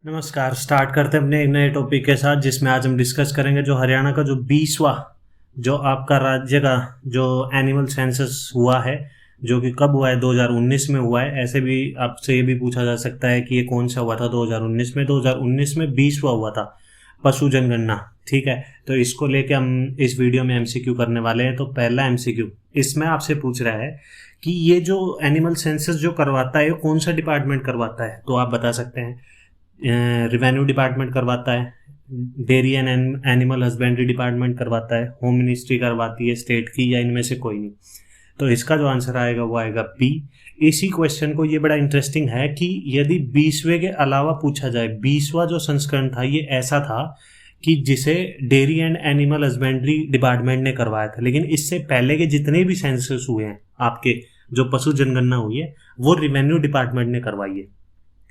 नमस्कार। स्टार्ट करते हैं अपने एक नए टॉपिक के साथ, जिसमें आज हम डिस्कस करेंगे जो हरियाणा का जो 20वां जो आपका राज्य का जो एनिमल सेंसस हुआ है, जो कि कब हुआ है, 2019 में हुआ है। ऐसे भी आपसे ये भी पूछा जा सकता है कि ये कौन सा हुआ था 2019 में। 2019 में 20वां हुआ था पशु जनगणना। ठीक है, तो इसको लेके हम इस वीडियो में एमसीक्यू करने वाले हैं। तो पहला एमसीक्यू इसमें आपसे पूछ रहा है कि ये जो एनिमल सेंसस जो करवाता है, कौन सा डिपार्टमेंट करवाता है। तो आप बता सकते हैं रिवेन्यू डिपार्टमेंट करवाता है, dairy and animal husbandry department करवाता है, होम मिनिस्ट्री करवाती है स्टेट की, या इनमें से कोई नहीं। तो इसका जो आंसर आएगा वो आएगा बी। इसी क्वेश्चन को, ये बड़ा इंटरेस्टिंग है कि यदि 20वें के अलावा पूछा जाए, 20वां जो संस्करण था ये ऐसा था कि जिसे dairy and animal husbandry department ने करवाया था, लेकिन इससे पहले के जितने भी सेंसस हुए हैं आपके, जो पशु जनगणना हुई है, वो रिवेन्यू डिपार्टमेंट ने करवाई है।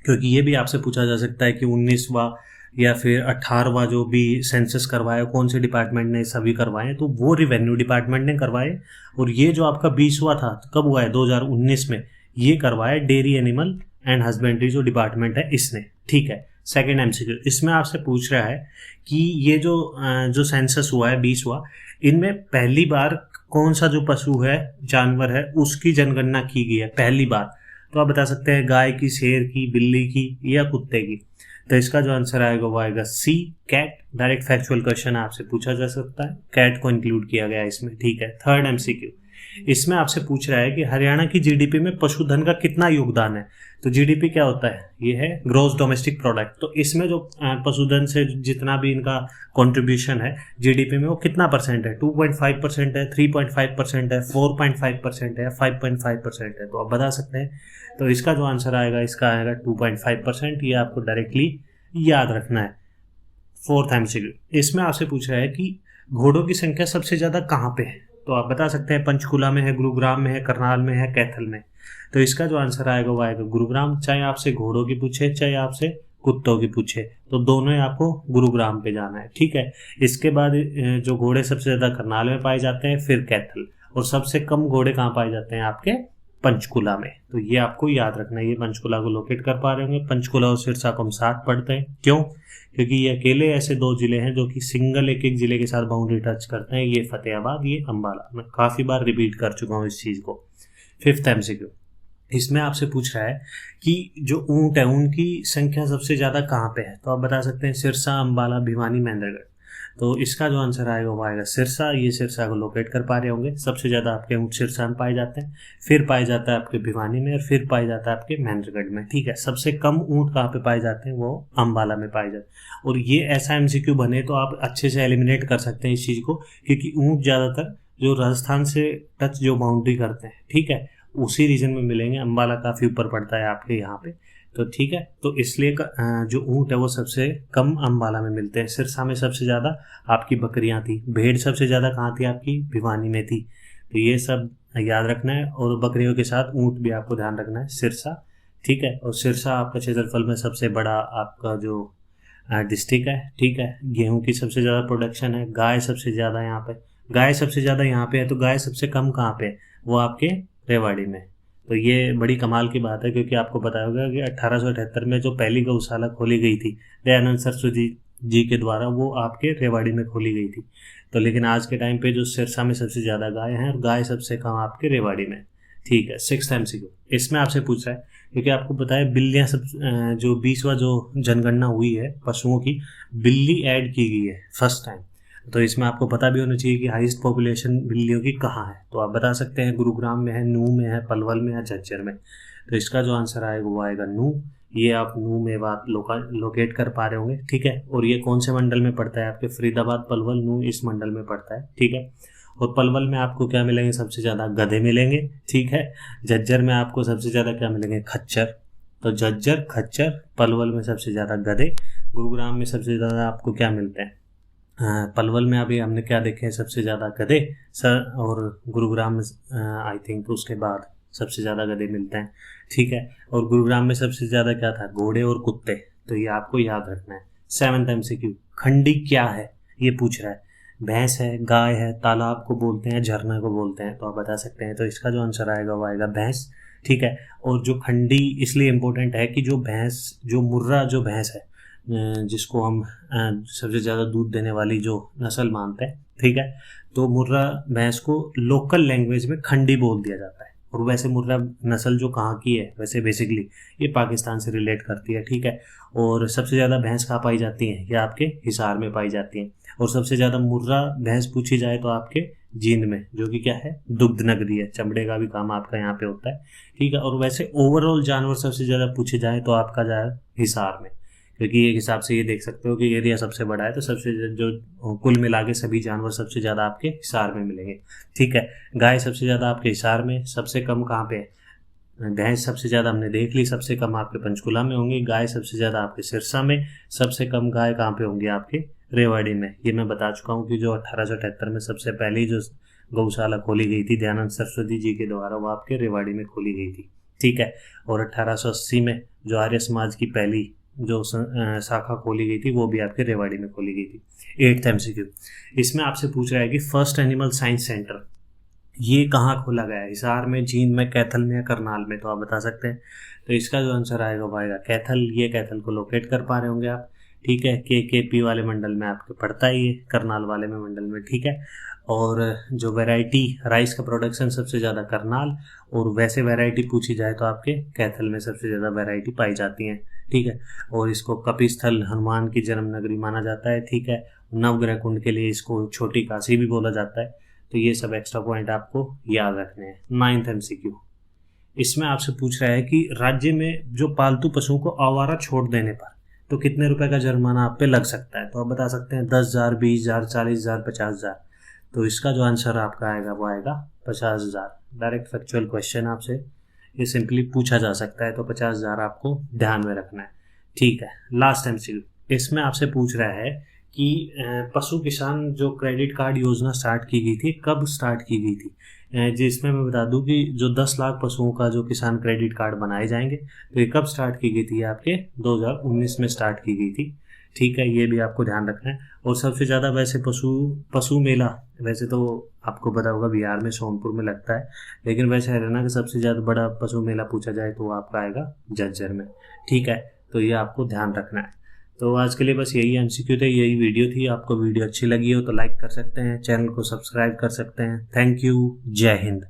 क्योंकि ये भी आपसे पूछा जा सकता है कि 19वां या फिर 18वां जो भी सेंसस करवाया, कौन से डिपार्टमेंट ने सभी करवाए, तो वो रिवेन्यू डिपार्टमेंट ने करवाए। और ये जो आपका 20वां था, कब हुआ है, 2019 में, ये करवाया डेयरी एनिमल एंड हस्बेंड्री जो डिपार्टमेंट है इसने। ठीक है, सेकेंड एमसीक्यू इसमें आपसे पूछ रहा है कि ये जो सेंसस हुआ है 20वां, इनमें पहली बार कौन सा जो पशु है, जानवर है, उसकी जनगणना की गई है पहली बार। तो आप बता सकते हैं गाय की, शेर की, बिल्ली की या कुत्ते की। तो इसका जो आंसर आएगा वो आएगा सी, कैट। डायरेक्ट फैक्चुअल क्वेश्चन आपसे पूछा जा सकता है, कैट को इंक्लूड किया गया इसमें। ठीक है, थर्ड एमसीक्यू इसमें आपसे पूछ रहा है कि हरियाणा की जीडीपी में पशुधन का कितना योगदान है। तो जीडीपी क्या होता है, ये है ग्रोस डोमेस्टिक प्रोडक्ट। तो इसमें जो पशुधन से जितना भी इनका कंट्रीब्यूशन है जीडीपी में, वो कितना परसेंट है, 2.5% है, 3.5% है, 4.5% है, 5.5% है। तो आप बता सकते हैं। तो इसका जो आंसर आएगा, इसका आएगा 2.5%। ये आपको डायरेक्टली याद रखना है। फोर्थ एमसीक्यू इसमें आपसे पूछ रहा है कि घोड़ों की संख्या सबसे ज्यादा कहाँ पे है। तो आप बता सकते हैं पंचकुला में है, गुरुग्राम में है, करनाल में है, कैथल में। तो इसका जो आंसर आएगा वो आएगा गुरुग्राम। चाहे आपसे घोड़ों की पूछे, चाहे आपसे कुत्तों की पूछे, तो दोनों ही आपको गुरुग्राम पे जाना है। ठीक है, इसके बाद जो घोड़े सबसे ज्यादा करनाल में पाए जाते हैं, फिर कैथल, और सबसे कम घोड़े कहाँ पाए जाते हैं, आपके पंचकुला में। तो ये आपको याद रखना है। ये पंचकुला को लोकेट कर पा रहे होंगे। पंचकुला और सिरसा को हम साथ पढ़ते हैं, क्यों? क्योंकि ये अकेले ऐसे दो जिले हैं जो कि सिंगल एक एक जिले के साथ बाउंड्री टच करते हैं। ये फतेहाबाद, ये अंबाला। मैं काफी बार रिपीट कर चुका हूँ इस चीज को। फिफ्थ एमसीक्यू इसमें आपसे पूछ रहा है कि जो ऊंट है उनकी संख्या सबसे ज्यादा कहाँ पे है। तो आप बता सकते हैं सिरसा, अंबाला, भिवानी, महेंद्रगढ़। तो इसका जो आंसर आएगा वो आएगा सिरसा। ये सिरसा को लोकेट कर पा रहे होंगे। सबसे ज्यादा आपके ऊंट सिरसा में पाए जाते हैं, फिर पाए जाता है आपके भिवानी में, और फिर पाए जाता है आपके महेंद्रगढ़ में। ठीक है, सबसे कम ऊंट कहाँ पे पाए जाते हैं, वो अंबाला में पाए जाते हैं। और ये ऐसा एमसीक्यू बने तो आप अच्छे से एलिमिनेट कर सकते हैं इस चीज को, क्योंकि ऊंट ज्यादातर जो राजस्थान से टच जो बाउंड्री करते हैं, ठीक है, उसी रीजन में मिलेंगे। अंबाला काफी ऊपर पड़ता है आपके यहाँ पे। तो ठीक है, तो इसलिए जो ऊंट है वो सबसे कम अंबाला में मिलते हैं। सिरसा में सबसे ज्यादा आपकी बकरियां थी। भेड़ सबसे ज्यादा कहाँ थी, आपकी भिवानी में थी। तो ये सब याद रखना है। और बकरियों के साथ ऊंट भी आपको ध्यान रखना है, सिरसा। ठीक है, और सिरसा आपका क्षेत्रफल में सबसे बड़ा आपका जो डिस्ट्रिक्ट है। ठीक है, गेहूं की सबसे ज्यादा प्रोडक्शन है। गाय सबसे ज्यादा यहाँ पे, गाय सबसे ज्यादा यहाँ पे है। तो गाय सबसे कम कहाँ पे है, वो आपके रेवाड़ी में। तो ये बड़ी कमाल की बात है, क्योंकि आपको पता होगा कि 1878 में जो पहली गौशाला खोली गई थी दयानंद सरस्वती जी के द्वारा, वो आपके रेवाड़ी में खोली गई थी। तो लेकिन आज के टाइम पे जो सिरसा में सबसे ज्यादा गाय हैं, और गाय सबसे कम आपके रेवाड़ी में। ठीक है, सिक्स्थ एमसीक्यू इसमें आपसे पूछ रहा है, क्योंकि आपको पता है बिल्लियां सब जो 20वां जो जनगणना हुई है पशुओं की, बिल्ली ऐड की गई है फर्स्ट टाइम। तो इसमें आपको पता भी होना चाहिए कि हाईएस्ट पॉपुलेशन बिल्लियों की कहाँ है। तो आप बता सकते हैं गुरुग्राम में है, नूह में है, पलवल में है, झज्जर में। तो इसका जो आंसर आएगा वो आएगा नूह। ये आप नूह में बात लोकेट कर पा रहे होंगे। ठीक है, और ये कौन से मंडल में पड़ता है, आपके फरीदाबाद, पलवल, नूह इस मंडल में पड़ता है। ठीक है, और पलवल में आपको क्या मिलेंगे, सबसे ज्यादा गधे मिलेंगे। ठीक है, झज्जर में आपको सबसे ज्यादा क्या मिलेंगे, खच्चर। तो झज्जर, खच्चर, पलवल में सबसे ज्यादा गधे। गुरुग्राम में सबसे ज्यादा आपको क्या मिलते हैं, पलवल में अभी हमने क्या देखे हैं, सबसे ज़्यादा गधे सर। और गुरुग्राम में आई थिंक उसके बाद सबसे ज़्यादा गधे मिलते हैं। ठीक है, और गुरुग्राम में सबसे ज़्यादा क्या था, घोड़े और कुत्ते। तो ये आपको याद रखना है। सेवंथ एमसीक्यू खंडी क्या है, ये पूछ रहा है। भैंस है, गाय है, तालाब को बोलते हैं, झरना को बोलते हैं। तो आप बता सकते हैं। तो इसका जो आंसर आएगा वो आएगा भैंस। ठीक है, और जो खंडी इसलिए इम्पोर्टेंट है कि जो भैंस, जो मुर्रा जो भैंस है, जिसको हम सबसे ज़्यादा दूध देने वाली जो नस्ल मानते हैं, ठीक है। तो मुर्रा भैंस को लोकल लैंग्वेज में खंडी बोल दिया जाता है। और वैसे मुर्रा नस्ल जो कहाँ की है, वैसे बेसिकली ये पाकिस्तान से रिलेट करती है, ठीक है। और सबसे ज़्यादा भैंस कहाँ पाई जाती है, ये आपके हिसार में पाई जाती है। और सबसे ज़्यादा मुर्रा भैंस पूछी जाए तो आपके जींद में, जो कि क्या है, दुग्ध नगरी है, चमड़े का भी काम आपका यहाँ पे होता है, ठीक है। और वैसे ओवरऑल जानवर सबसे ज़्यादा पूछे जाए तो आपका जाए हिसार में, क्योंकि एक हिसाब से ये देख सकते हो कि एरिया सबसे बड़ा है, तो सबसे जो कुल मिला के सभी जानवर सबसे ज़्यादा आपके हिसार में मिलेंगे, ठीक है। गाय सबसे ज़्यादा आपके हिसार में, सबसे कम कहाँ पे है, भैंस सबसे ज़्यादा हमने देख ली, सबसे कम आपके पंचकुला में होंगी। गाय सबसे ज़्यादा आपके सिरसा में, सबसे कम गाय कहाँ पे होंगी, आपके रेवाड़ी में। ये मैं बता चुका हूँ कि जो 1878 में सबसे पहली जो गौशाला खोली गई थी दयानंद सरस्वती जी के द्वारा, वो आपके रेवाड़ी में खोली गई थी, ठीक है। और 1880 में जो आर्य समाज की पहली जो शाखा खोली गई थी, वो भी आपके रेवाड़ी में खोली गई थी। 8th MCQ इसमें आपसे पूछ रहा है कि फर्स्ट एनिमल साइंस सेंटर ये कहाँ खोला गया है, हिसार में, जींद में, कैथल में या करनाल में, तो आप बता सकते हैं। तो इसका जो आंसर आएगा वो आएगा कैथल। ये कैथल को लोकेट कर पा रहे होंगे आप, ठीक है। KKP वाले मंडल में आपके पड़ता ही है, करनाल वाले में मंडल में, ठीक है। और जो वैरायटी राइस का प्रोडक्शन सबसे ज़्यादा करनाल, और वैसे वैरायटी पूछी जाए तो आपके कैथल में सबसे ज़्यादा वैरायटी पाई जाती हैं, ठीक है। और इसको कपिस्थल हनुमान की जन्म नगरी माना जाता है, ठीक है। नवग्रह कुंड के लिए इसको छोटी काशी भी बोला जाता है। तो ये सब एक्स्ट्रा पॉइंट आपको याद रखने हैं। 9th MCQ इसमें आपसे पूछ रहा है कि राज्य में जो पालतू पशुओं को आवारा छोड़ देने पर तो कितने रुपए का जुर्माना आप पे लग सकता है, तो आप बता सकते हैं 10,000, 20,000, 40,000, 50,000। तो इसका जो आंसर आपका आएगा वो आएगा 50,000। डायरेक्ट फैक्चुअल क्वेश्चन आपसे ये सिंपली पूछा जा सकता है, तो 50,000 आपको ध्यान में रखना है, ठीक है। लास्ट MCQ इसमें आपसे पूछ रहा है कि पशु किसान जो क्रेडिट कार्ड योजना स्टार्ट की गई थी, कब स्टार्ट की गई थी। जिसमें मैं बता दूं कि जो 10 लाख पशुओं का जो किसान क्रेडिट कार्ड बनाए जाएंगे, तो ये कब स्टार्ट की गई थी, आपके 2019 में स्टार्ट की गई थी, ठीक है। ये भी आपको ध्यान रखना है। और सबसे ज़्यादा वैसे पशु मेला वैसे तो आपको पता होगा बिहार में सोनपुर में लगता है, लेकिन वैसे हरियाणा का सबसे ज़्यादा बड़ा पशु मेला पूछा जाए तो वो आपका आएगा झज्जर में, ठीक है। तो ये आपको ध्यान रखना है। तो आज के लिए बस यही MCQ थे, यही वीडियो थी। आपको वीडियो अच्छी लगी हो तो लाइक कर सकते हैं, चैनल को सब्सक्राइब कर सकते हैं। थैंक यू, जय हिंद।